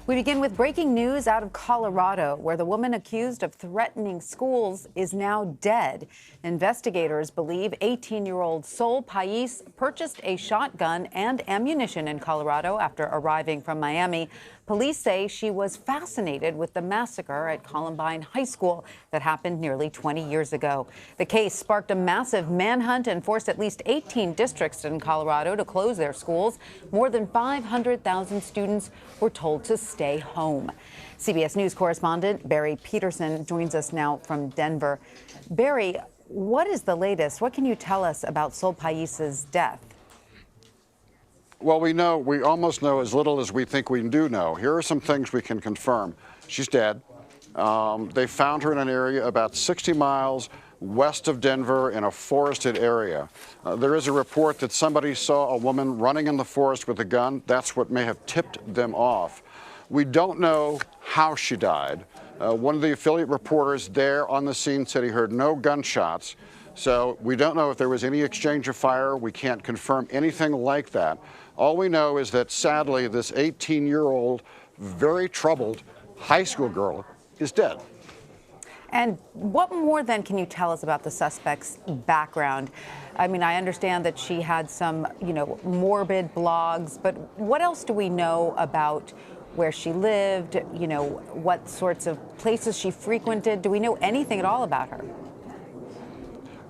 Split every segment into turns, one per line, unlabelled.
We begin with breaking news out of Colorado, where the woman accused of threatening schools is now dead. Investigators believe 18-year-old Pais purchased a shotgun and ammunition in Colorado after arriving from Miami. Police say she was fascinated with the massacre at Columbine High School that happened nearly 20 years ago. The case sparked a massive manhunt and forced at least 18 districts in Colorado to close their schools. More than 500,000 students were told to stay home. CBS News correspondent Barry Petersen joins us now from Denver. Barry, what is the latest? What can you tell us about Pais's death?
Well, we almost know as little as we think we do know. Here are some things we can confirm. She's dead. They found her in an area about 60 miles west of Denver in a forested area. There is a report that somebody saw a woman running in the forest with a gun. That's what may have tipped them off. We don't know how she died. One of the affiliate reporters there on the scene said he heard no gunshots. So we don't know if there was any exchange of fire. We can't confirm anything like that. All we know is that sadly, this 18-year-old, very troubled high school girl is dead.
And what more then can you tell us about the suspect's background? I mean, I understand that she had some, morbid blogs, but what else do we know about where she lived, what sorts of places she frequented? Do we know anything at all about her?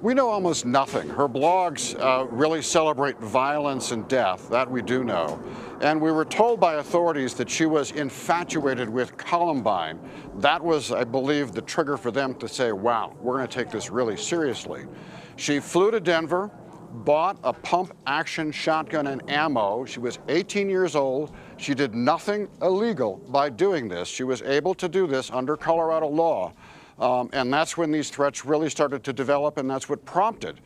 We know almost nothing. Her blogs really celebrate violence and death, that we do know. And we were told by authorities that she was infatuated with Columbine. That was, I believe, the trigger for them to say, wow, we're going to take this really seriously. She flew to Denver, bought a pump-action shotgun and ammo. She was 18 years old. She did nothing illegal by doing this. She was able to do this under Colorado law. And that's when these threats really started to develop, and that's what prompted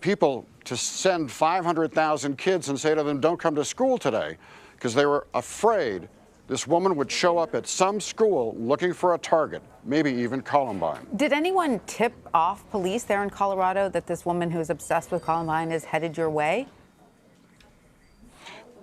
people to send 500,000 kids and say to them, don't come to school today, because they were afraid this woman would show up at some school looking for a target, maybe even Columbine.
Did anyone tip off police there in Colorado that this woman who's obsessed with Columbine is headed your way?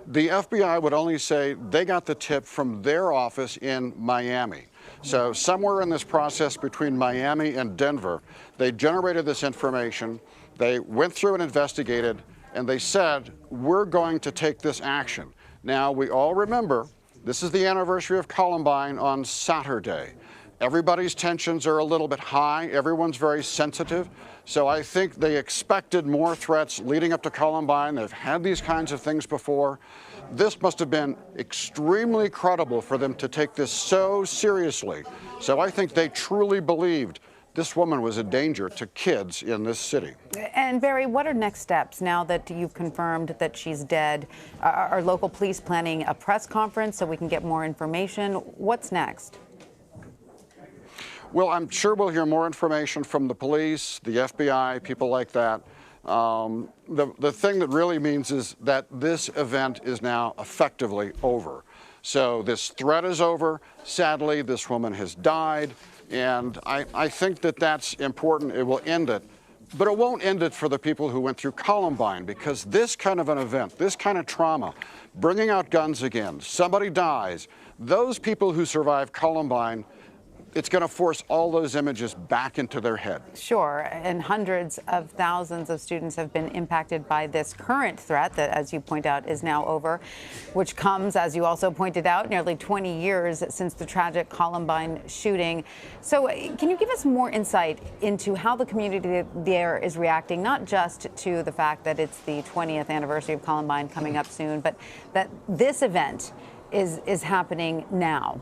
The FBI would only say they got the tip from their office in Miami. So somewhere in this process between Miami and Denver, they generated this information, they went through and investigated, and they said, we're going to take this action. Now, we all remember, this is the anniversary of Columbine on Saturday. Everybody's tensions are a little bit high. Everyone's very sensitive. So I think they expected more threats leading up to Columbine. They've had these kinds of things before. This must have been extremely credible for them to take this so seriously. So I think they truly believed this woman was a danger to kids in this city.
And Barry, what are next steps now that you've confirmed that she's dead? Are local police planning a press conference so we can get more information? What's next?
Well, I'm sure we'll hear more information from the police, the FBI, people like that. The thing that really means is that this event is now effectively over. So this threat is over. Sadly, this woman has died. And I think that that's important. It will end it. But it won't end it for the people who went through Columbine, because this kind of an event, this kind of trauma, bringing out guns again, somebody dies, those people who survived Columbine, it's going to force all those images back into their head.
Sure, and hundreds of thousands of students have been impacted by this current threat that, as you point out, is now over, which comes, as you also pointed out, nearly 20 years since the tragic Columbine shooting. So can you give us more insight into how the community there is reacting, not just to the fact that it's the 20th anniversary of Columbine coming up soon, but that this event is happening now?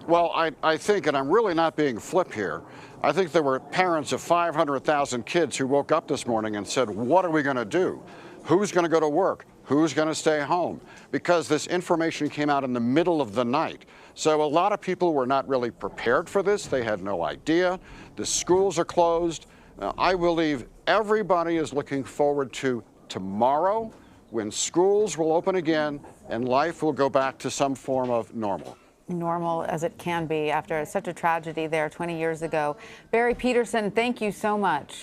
Well, I think, and I'm really not being flip here, I think there were parents of 500,000 kids who woke up this morning and said, what are we going to do? Who's going to go to work? Who's going to stay home? Because this information came out in the middle of the night. So a lot of people were not really prepared for this. They had no idea. The schools are closed. I believe everybody is looking forward to tomorrow, when schools will open again and life will go back to some form of normal.
Normal as it can be after such a tragedy there 20 years ago. Barry Petersen, thank you so much.